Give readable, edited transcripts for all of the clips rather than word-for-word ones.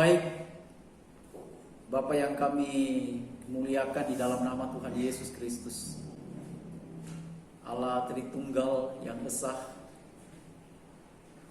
baik, Bapa yang kami muliakan di dalam nama Tuhan Yesus Kristus, Allah Tritunggal yang Esa,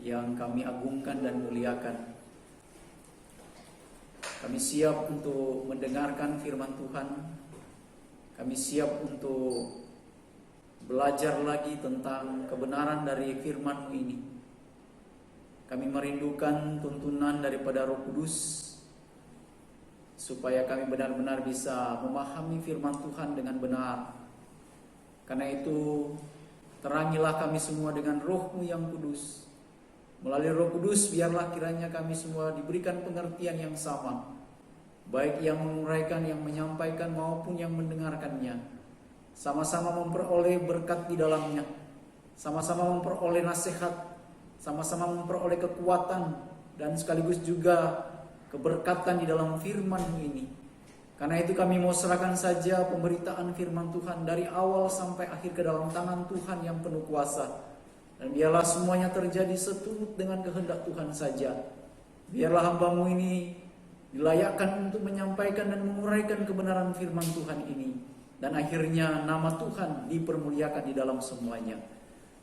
yang kami agungkan dan muliakan. Kami siap untuk mendengarkan firman Tuhan. Kami siap untuk belajar lagi tentang kebenaran dari firman-Mu ini. Kami merindukan tuntunan daripada Roh Kudus, supaya kami benar-benar bisa memahami firman Tuhan dengan benar. Karena itu, terangilah kami semua dengan Roh-Mu yang kudus. Melalui Roh Kudus, biarlah kiranya kami semua diberikan pengertian yang sama, baik yang menguraikan, yang menyampaikan, maupun yang mendengarkannya. Sama-sama memperoleh berkat di dalamnya, sama-sama memperoleh nasihat, sama-sama memperoleh kekuatan, dan sekaligus juga keberkatan di dalam firman-Mu ini. Karena itu kami mau serahkan saja pemberitaan firman Tuhan dari awal sampai akhir ke dalam tangan Tuhan yang penuh kuasa. Dan biarlah semuanya terjadi seturut dengan kehendak Tuhan saja. Biarlah hamba-Mu ini dilayakkan untuk menyampaikan dan menguraikan kebenaran firman Tuhan ini. Dan akhirnya nama Tuhan dipermuliakan di dalam semuanya.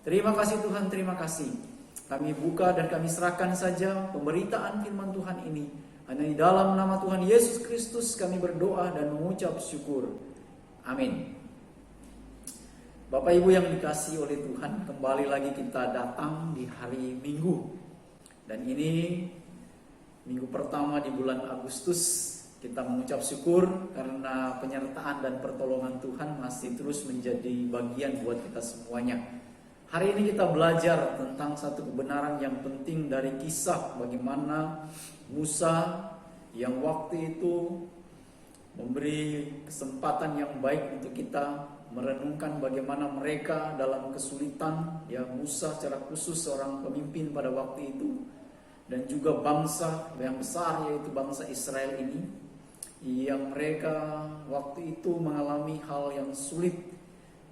Terima kasih Tuhan, terima kasih. Kami buka dan kami serahkan saja pemberitaan firman Tuhan ini. Hanya di dalam nama Tuhan Yesus Kristus kami berdoa dan mengucap syukur. Amin. Bapak Ibu yang dikasihi oleh Tuhan, kembali lagi kita datang di hari Minggu. Dan ini minggu pertama di bulan Agustus. Kita mengucap syukur karena penyertaan dan pertolongan Tuhan masih terus menjadi bagian buat kita semuanya. Hari ini kita belajar tentang satu kebenaran yang penting dari kisah bagaimana Musa yang waktu itu memberi kesempatan yang baik untuk kita merenungkan bagaimana mereka dalam kesulitan, ya Musa secara khusus seorang pemimpin pada waktu itu, dan juga bangsa yang besar yaitu bangsa Israel ini, yang mereka waktu itu mengalami hal yang sulit.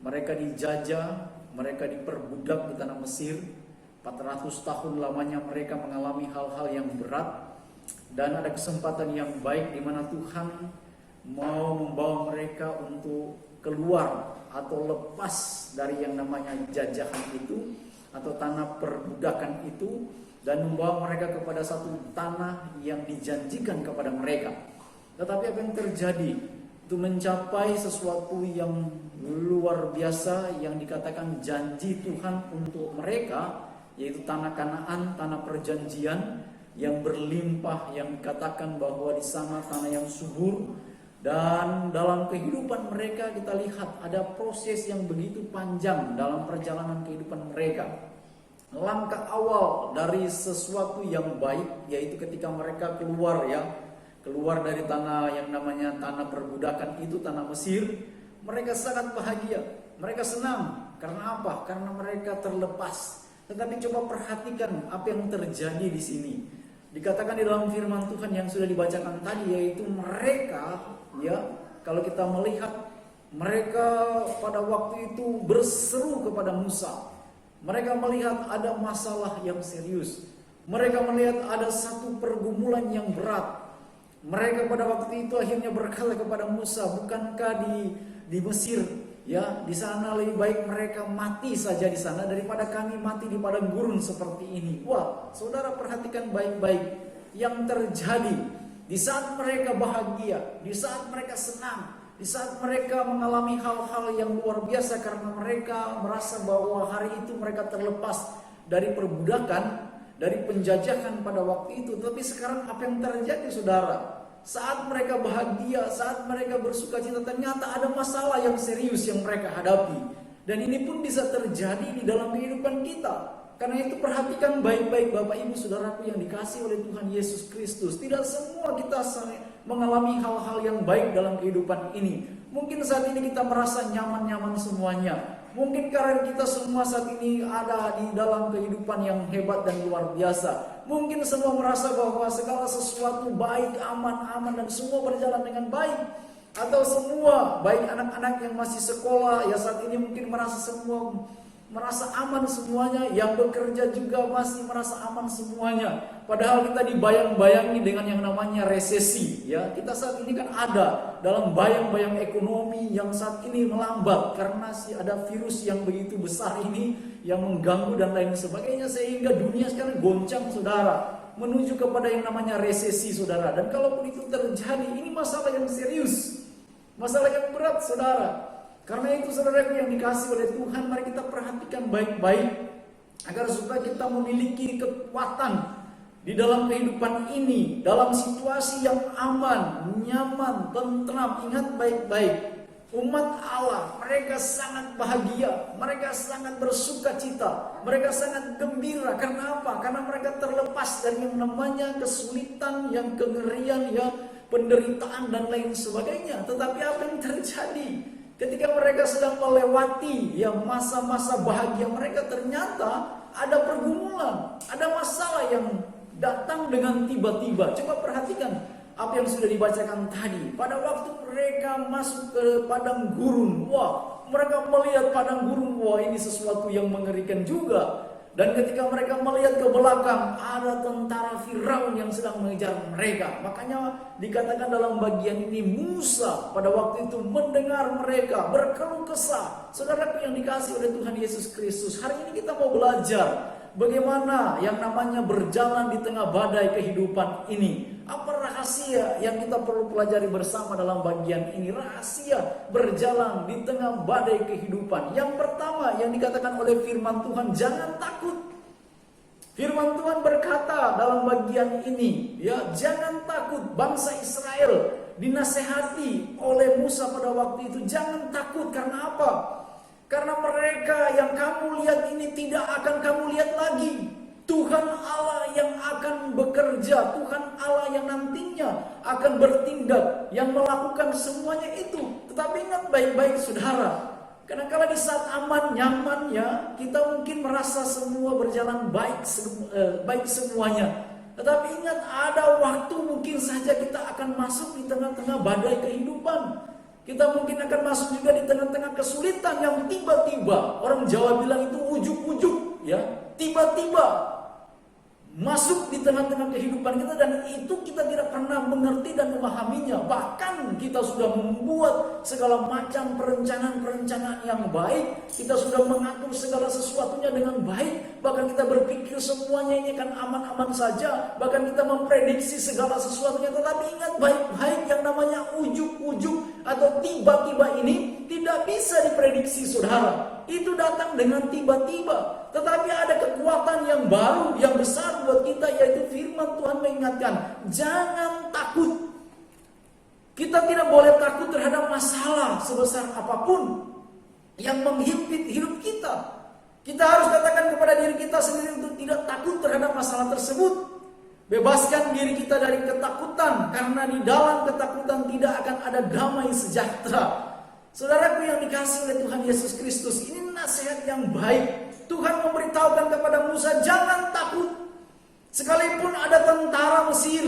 Mereka dijajah, mereka diperbudak di tanah Mesir. 400 tahun lamanya mereka mengalami hal-hal yang berat. Dan ada kesempatan yang baik di mana Tuhan mau membawa mereka untuk keluar atau lepas dari yang namanya jajahan itu atau tanah perbudakan itu, dan membawa mereka kepada satu tanah yang dijanjikan kepada mereka. Tetapi apa yang terjadi? Itu mencapai sesuatu yang luar biasa yang dikatakan janji Tuhan untuk mereka, yaitu tanah Kanaan, tanah perjanjian yang berlimpah, yang dikatakan bahwa di sana tanah yang subur. Dan dalam kehidupan mereka kita lihat ada proses yang begitu panjang dalam perjalanan kehidupan mereka. Langkah awal dari sesuatu yang baik yaitu ketika mereka keluar dari tanah yang namanya tanah perbudakan itu, tanah Mesir. Mereka sangat bahagia, mereka senang. Karena apa? Karena mereka terlepas. Tetapi coba perhatikan apa yang terjadi di sini. Dikatakan di dalam firman Tuhan yang sudah dibacakan tadi, yaitu mereka, ya, kalau kita melihat mereka pada waktu itu berseru kepada Musa. Mereka melihat ada masalah yang serius. Mereka melihat ada satu pergumulan yang berat. Mereka pada waktu itu akhirnya berkata kepada Musa, bukankah di Mesir, ya, di sana lebih baik mereka mati saja di sana daripada kami mati di padang gurun seperti ini. Wah, saudara perhatikan baik-baik yang terjadi di saat mereka bahagia, di saat mereka senang, di saat mereka mengalami hal-hal yang luar biasa karena mereka merasa bahwa hari itu mereka terlepas dari perbudakan, dari penjajahan pada waktu itu. Tapi sekarang apa yang terjadi, saudara? Saat mereka bahagia, saat mereka bersuka cita, ternyata ada masalah yang serius yang mereka hadapi. Dan ini pun bisa terjadi di dalam kehidupan kita. Karena itu perhatikan baik-baik Bapak Ibu Saudaraku yang dikasihi oleh Tuhan Yesus Kristus. Tidak semua kita mengalami hal-hal yang baik dalam kehidupan ini. Mungkin saat ini kita merasa nyaman-nyaman semuanya. Mungkin karena kita semua saat ini ada di dalam kehidupan yang hebat dan luar biasa. Mungkin semua merasa bahwa segala sesuatu baik, aman, dan semua berjalan dengan baik. Atau semua, baik anak-anak yang masih sekolah, ya saat ini mungkin merasa semua merasa aman semuanya, yang bekerja juga masih merasa aman semuanya. Padahal kita dibayang-bayangi dengan yang namanya resesi, ya. Kita saat ini kan ada dalam bayang-bayang ekonomi yang saat ini melambat karena ada virus yang begitu besar ini yang mengganggu dan lain sebagainya, sehingga dunia sekarang goncang, saudara, menuju kepada yang namanya resesi, saudara. Dan kalaupun itu terjadi, ini masalah yang serius, masalah yang berat, saudara. Karena itu, saudaraku yang dikasih oleh Tuhan, mari kita perhatikan baik-baik agar supaya kita memiliki kekuatan di dalam kehidupan ini, dalam situasi yang aman, nyaman, tentram. Ingat baik-baik, umat Allah, mereka sangat bahagia, mereka sangat bersuka cita, mereka sangat gembira. Karena apa? Karena mereka terlepas dari yang namanya kesulitan, yang kengerian, ya, penderitaan dan lain sebagainya. Tetapi apa yang terjadi ketika mereka sedang melewati ya masa-masa bahagia mereka, ternyata ada pergumulan, ada masalah yang datang dengan tiba-tiba. Coba perhatikan apa yang sudah dibacakan tadi. Pada waktu mereka masuk ke padang gurun, wah, mereka melihat padang gurun, wah, ini sesuatu yang mengerikan juga. Dan ketika mereka melihat ke belakang, ada tentara Firaun yang sedang mengejar mereka. Makanya dikatakan dalam bagian ini, Musa pada waktu itu mendengar mereka berkeluh kesah. Saudaraku yang dikasih oleh Tuhan Yesus Kristus, hari ini kita mau belajar bagaimana yang namanya berjalan di tengah badai kehidupan ini. Apa rahasia yang kita perlu pelajari bersama dalam bagian ini? Rahasia berjalan di tengah badai kehidupan. Yang pertama yang dikatakan oleh firman Tuhan, jangan takut. Firman Tuhan berkata dalam bagian ini, ya, jangan takut. Bangsa Israel dinasehati oleh Musa pada waktu itu, jangan takut. Karena apa? Karena mereka yang kamu lihat ini tidak akan kamu lihat lagi. Tuhan Allah yang akan bekerja, Tuhan Allah yang nantinya akan bertindak, yang melakukan semuanya itu. Tetapi ingat baik-baik, saudara, karena kalau di saat aman, nyaman, ya, kita mungkin merasa semua berjalan baik semuanya. Tetapi ingat, ada waktu mungkin saja kita akan masuk di tengah-tengah badai kehidupan. Kita mungkin akan masuk juga di tengah-tengah kesulitan yang tiba-tiba, orang Jawa bilang itu ujuk-ujuk, ya, tiba-tiba masuk di tengah-tengah kehidupan kita, dan itu kita tidak pernah mengerti dan memahaminya. Bahkan kita sudah membuat segala macam perencanaan-perencanaan yang baik, kita sudah mengatur segala sesuatunya dengan baik, bahkan kita berpikir semuanya ini akan aman-aman saja, bahkan kita memprediksi segala sesuatunya. Tetapi ingat baik-baik, yang namanya ujuk-ujuk atau tiba-tiba ini tidak bisa diprediksi, saudara. Itu datang dengan tiba-tiba. Tetapi ada kekuatan yang baru, yang besar buat kita, yaitu firman Tuhan mengingatkan, jangan takut. Kita tidak boleh takut terhadap masalah sebesar apapun yang menghimpit hidup kita. Kita harus katakan kepada diri kita sendiri untuk tidak takut terhadap masalah tersebut. Bebaskan diri kita dari ketakutan, karena di dalam ketakutan tidak akan ada damai sejahtera. Saudaraku yang dikasih oleh Tuhan Yesus Kristus, ini nasihat yang baik. Tuhan memberitahukan kepada Musa, jangan takut. Sekalipun ada tentara Mesir,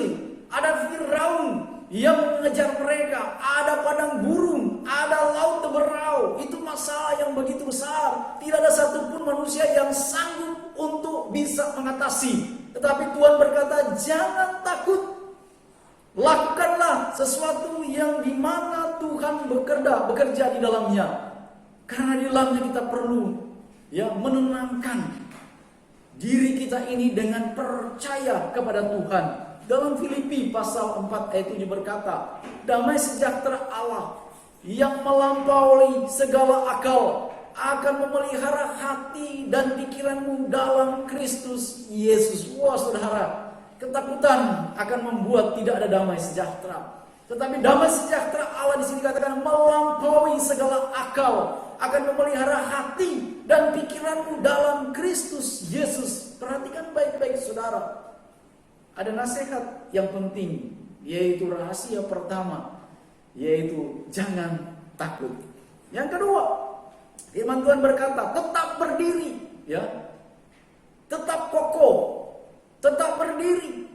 ada Firaun yang mengejar mereka, ada padang gurun, ada laut berau, itu masalah yang begitu besar. Tidak ada satupun manusia yang sanggup untuk bisa mengatasi. Tetapi Tuhan berkata, jangan takut. Lakukanlah sesuatu yang dimana Tuhan bekerja di dalamnya. Karena di dalamnya kita perlu, ya, menenangkan diri kita ini dengan percaya kepada Tuhan. Dalam Filipi pasal 4 ayat 7 berkata, damai sejahtera Allah yang melampaui segala akal akan memelihara hati dan pikiranmu dalam Kristus Yesus. Wah, saudara, ketakutan akan membuat tidak ada damai sejahtera. Tetapi damai sejahtera Allah di sini katakan melampaui segala akal, akan memelihara hati dan pikiranmu dalam Kristus Yesus. Perhatikan baik-baik, saudara. Ada nasihat yang penting, yaitu rahasia pertama, yaitu jangan takut. Yang kedua, firman Tuhan berkata, tetap berdiri, ya, tetap kokoh, tetap berdiri.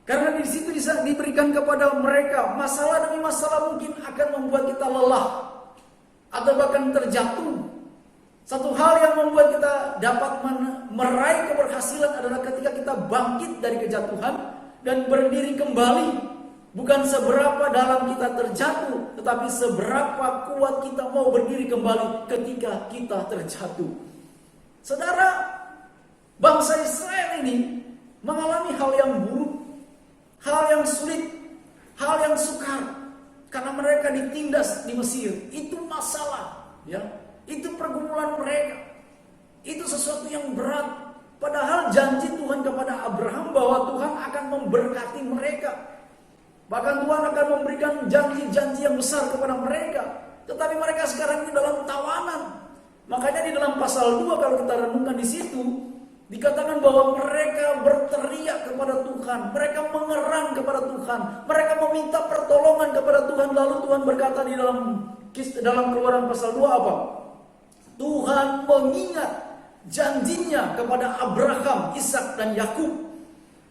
Karena di situ bisa diberikan kepada mereka masalah demi masalah mungkin akan membuat kita lelah atau bahkan terjatuh. Satu hal yang membuat kita dapat meraih keberhasilan adalah ketika kita bangkit dari kejatuhan dan berdiri kembali. Bukan seberapa dalam kita terjatuh, tetapi seberapa kuat kita mau berdiri kembali ketika kita terjatuh. Saudara, bangsa Israel ini mengalami hal yang buruk, hal yang sulit, hal yang sukar, karena mereka ditindas di Mesir. Itu masalah, ya. Itu pergumulan mereka. Itu sesuatu yang berat. Padahal janji Tuhan kepada Abraham bahwa Tuhan akan memberkati mereka. Bahkan Tuhan akan memberikan janji-janji yang besar kepada mereka. Tetapi mereka sekarang ini dalam tawanan. Makanya di dalam pasal 2 kalau kita renungkan di situ, dikatakan bahwa mereka berteriak kepada Tuhan, mereka mengerang kepada Tuhan, mereka meminta pertolongan kepada Tuhan. Lalu Tuhan berkata di dalam Keluaran pasal 2 apa? Tuhan mengingat janjinya kepada Abraham, Ishak dan Yakub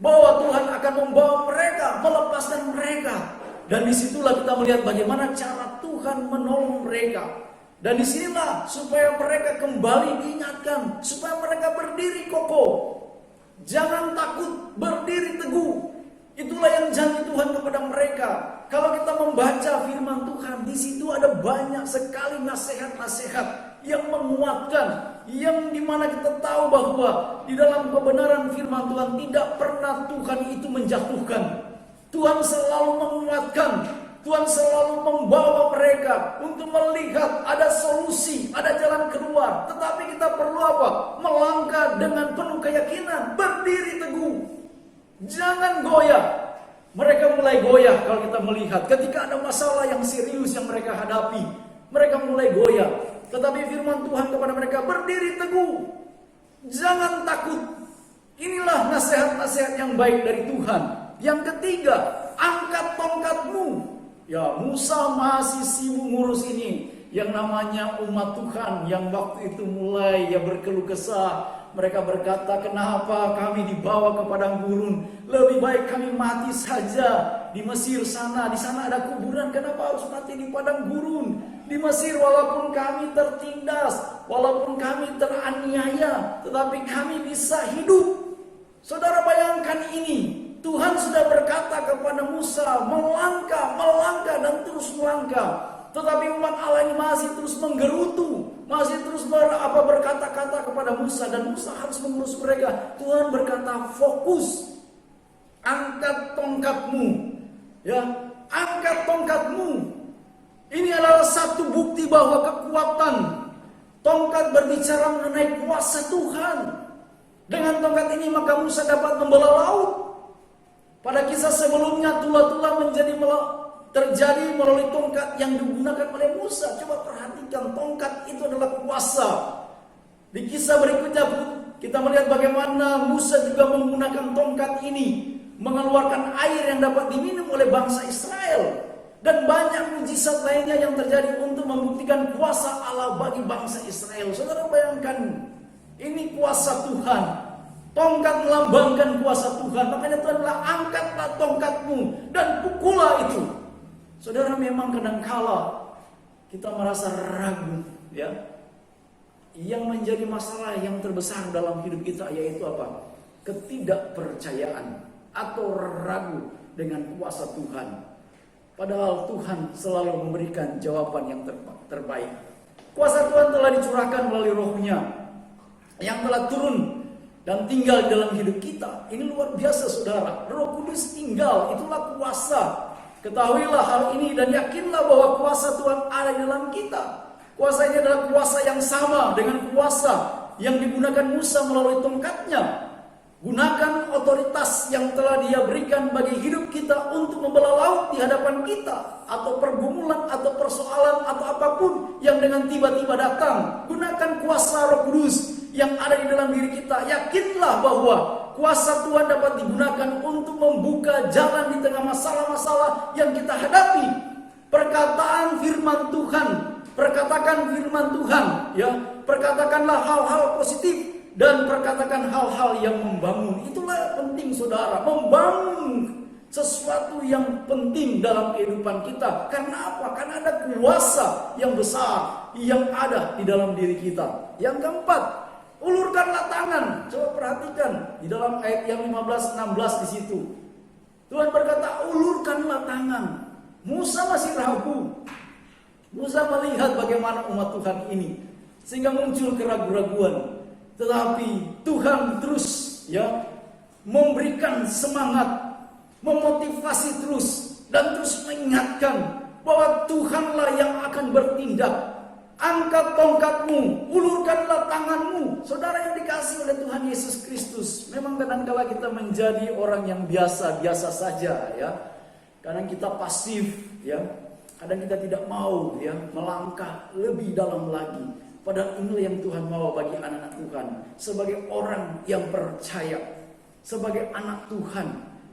bahwa Tuhan akan membawa mereka, melepaskan mereka. Dan disitulah kita melihat bagaimana cara Tuhan menolong mereka. Dan disinilah supaya mereka kembali diingatkan, supaya mereka berdiri kokoh, jangan takut, berdiri teguh. Itulah yang janji Tuhan kepada mereka. Kalau kita membaca firman Tuhan, di situ ada banyak sekali nasihat-nasihat yang menguatkan, yang dimana kita tahu bahwa di dalam kebenaran firman Tuhan tidak pernah Tuhan itu menjatuhkan. Tuhan selalu menguatkan, Tuhan selalu membawa mereka untuk melihat ada solusi, ada jalan keluar. Tetapi kita perlu apa? Melangkah dengan penuh keyakinan, berdiri teguh, jangan goyah. Mereka mulai goyah kalau kita melihat ketika ada masalah yang serius yang mereka hadapi, mereka mulai goyah. Tetapi firman Tuhan kepada mereka, berdiri teguh, jangan takut. Inilah nasihat-nasihat yang baik dari Tuhan. Yang ketiga, angkat tongkatmu. Ya, Musa masih sibuk ngurus ini, yang namanya umat Tuhan yang waktu itu mulai berkeluh kesah. Mereka berkata, kenapa kami dibawa ke padang gurun? Lebih baik kami mati saja di Mesir sana. Di sana ada kuburan, kenapa harus mati di padang gurun? Di Mesir walaupun kami tertindas, walaupun kami teraniaya, tetapi kami bisa hidup. Saudara bayangkan ini. Tuhan sudah berkata kepada Musa, melangkah, melangkah dan terus melangkah. Tetapi umat Allah ini masih terus menggerutu, masih terus berkata-kata kepada Musa, dan Musa harus mengurus mereka. Tuhan berkata, fokus, angkat tongkatmu, ya, angkat tongkatmu. Ini adalah satu bukti bahwa kekuatan tongkat berbicara mengenai kuasa Tuhan. Dengan tongkat ini maka Musa dapat membelah laut. Pada kisah sebelumnya tula-tula terjadi melalui tongkat yang digunakan oleh Musa. Coba perhatikan, tongkat itu adalah kuasa. Di kisah berikutnya kita melihat bagaimana Musa juga menggunakan tongkat ini, mengeluarkan air yang dapat diminum oleh bangsa Israel. Dan banyak mujizat lainnya yang terjadi untuk membuktikan kuasa Allah bagi bangsa Israel. Saudara bayangkan, ini kuasa Tuhan. Tongkat melambangkan kuasa Tuhan. Makanya Tuhan bilang, angkatlah tongkatmu dan pukullah itu. Saudara, memang kadangkala kita merasa ragu, ya. Yang menjadi masalah yang terbesar dalam hidup kita yaitu apa? Ketidakpercayaan atau ragu dengan kuasa Tuhan. Padahal Tuhan selalu memberikan jawaban yang terbaik. Kuasa Tuhan telah dicurahkan melalui Roh-Nya yang telah turun dan tinggal di dalam hidup kita. Ini luar biasa saudara. Roh Kudus tinggal, itulah kuasa. Ketahuilah hal ini dan yakinlah bahwa kuasa Tuhan ada di dalam kita. Kuasa ini adalah kuasa yang sama dengan kuasa yang digunakan Musa melalui tongkatnya. Gunakan otoritas yang telah Dia berikan bagi hidup kita untuk membelah laut di hadapan kita, atau pergumulan, atau persoalan, atau apapun yang dengan tiba-tiba datang. Gunakan kuasa Roh Kudus yang ada di dalam diri kita. Yakinlah bahwa kuasa Tuhan dapat digunakan untuk membuka jalan di tengah masalah-masalah yang kita hadapi. Perkataan firman Tuhan, perkatakan firman Tuhan, ya, perkatakanlah hal-hal positif dan perkatakan hal-hal yang membangun. Itulah penting saudara, membangun sesuatu yang penting dalam kehidupan kita. Karena apa? Karena ada kuasa yang besar yang ada di dalam diri kita. Yang keempat, ulurkanlah tangan. Coba perhatikan di dalam ayat yang 15-16 di situ. Tuhan berkata, ulurkanlah tangan. Musa masih ragu. Musa melihat bagaimana umat Tuhan ini, sehingga muncul keraguan-raguan. Tetapi Tuhan terus memberikan semangat, memotivasi terus, dan terus mengingatkan bahwa Tuhanlah yang akan bertindak. Angkat tongkatmu, ulurkanlah tanganmu. Saudara yang dikasihi oleh Tuhan Yesus Kristus, memang kadang-kala kita menjadi orang yang biasa-biasa saja ya. Kadang kita pasif ya. Kadang kita tidak mau ya melangkah lebih dalam lagi. Padahal inilah yang Tuhan mau bagi anak-anak Tuhan. Sebagai orang yang percaya, sebagai anak Tuhan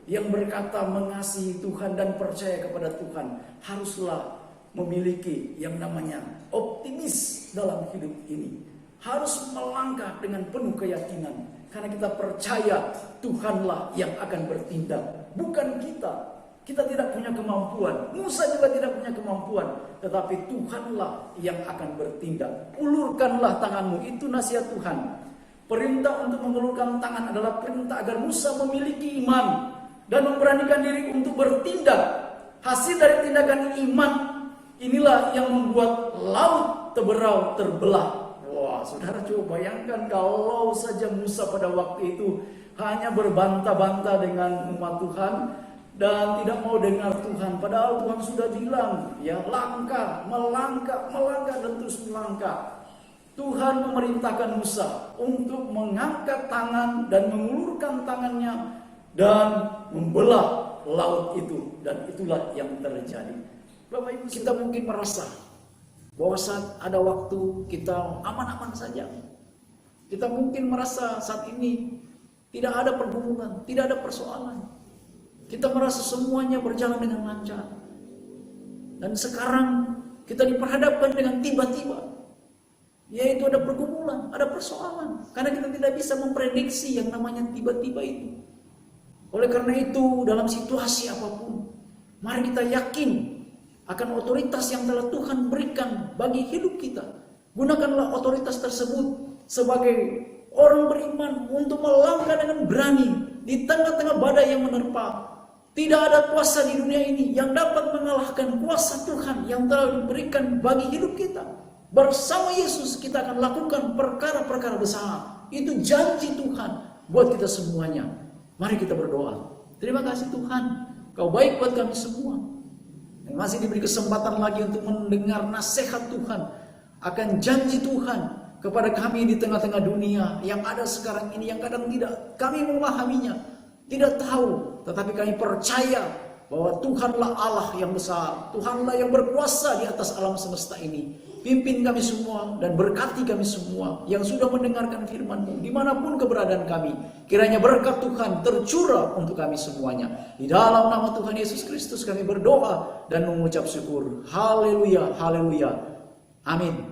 yang berkata mengasihi Tuhan dan percaya kepada Tuhan, haruslah memiliki yang namanya optimis dalam hidup ini. Harus melangkah dengan penuh keyakinan, karena kita percaya Tuhanlah yang akan bertindak, bukan kita. Kita tidak punya kemampuan, Musa juga tidak punya kemampuan, tetapi Tuhanlah yang akan bertindak. Ulurkanlah tanganmu, itu nasihat Tuhan. Perintah untuk mengulurkan tangan adalah perintah agar Musa memiliki iman dan memberanikan diri untuk bertindak. Hasil dari tindakan iman inilah yang membuat laut Teberau terbelah. Wah, saudara coba bayangkan kalau saja Musa pada waktu itu hanya berbantah-bantah dengan umat Tuhan dan tidak mau dengar Tuhan. Padahal Tuhan sudah bilang, ya langkah, melangkah dan terus melangkah. Tuhan memerintahkan Musa untuk mengangkat tangan dan mengulurkan tangannya dan membelah laut itu. Dan itulah yang terjadi. Bapak Ibu, kita mungkin merasa bahwa saat ada waktu kita aman-aman saja. Kita mungkin merasa saat ini tidak ada pergumulan, tidak ada persoalan. Kita merasa semuanya berjalan dengan lancar. Dan sekarang kita diperhadapkan dengan tiba-tiba, yaitu ada pergumulan, ada persoalan. Karena kita tidak bisa memprediksi yang namanya tiba-tiba itu. Oleh karena itu, dalam situasi apapun, mari kita yakin akan otoritas yang telah Tuhan berikan bagi hidup kita. Gunakanlah otoritas tersebut sebagai orang beriman untuk melangkah dengan berani di tengah-tengah badai yang menerpa. Tidak ada kuasa di dunia ini yang dapat mengalahkan kuasa Tuhan yang telah diberikan bagi hidup kita. Bersama Yesus kita akan lakukan perkara-perkara besar. Itu janji Tuhan buat kita semuanya. Mari kita berdoa. Terima kasih Tuhan, Kau baik buat kami semua. Dan masih diberi kesempatan lagi untuk mendengar nasihat Tuhan akan janji Tuhan kepada kami di tengah-tengah dunia yang ada sekarang ini, yang kadang tidak kami memahaminya, tidak tahu. Tetapi kami percaya bahwa Tuhanlah Allah yang besar, Tuhanlah yang berkuasa di atas alam semesta ini. Pimpin kami semua dan berkati kami semua yang sudah mendengarkan firman-Mu dimanapun keberadaan kami. Kiranya berkat Tuhan tercurah untuk kami semuanya. Di dalam nama Tuhan Yesus Kristus kami berdoa dan mengucap syukur. Haleluya, haleluya. Amin.